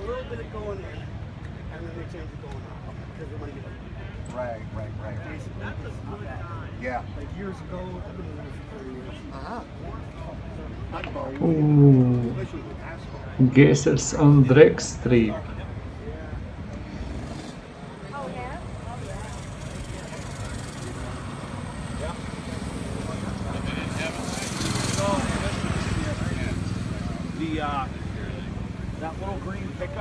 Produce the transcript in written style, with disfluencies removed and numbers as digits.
little bit of going in, and then they change it going out because they want to get up. Right. Yeah. Like years ago, I've been doing this for 30 years. Not about Ooh. Especially with asphalt. Geysers on Drake Street.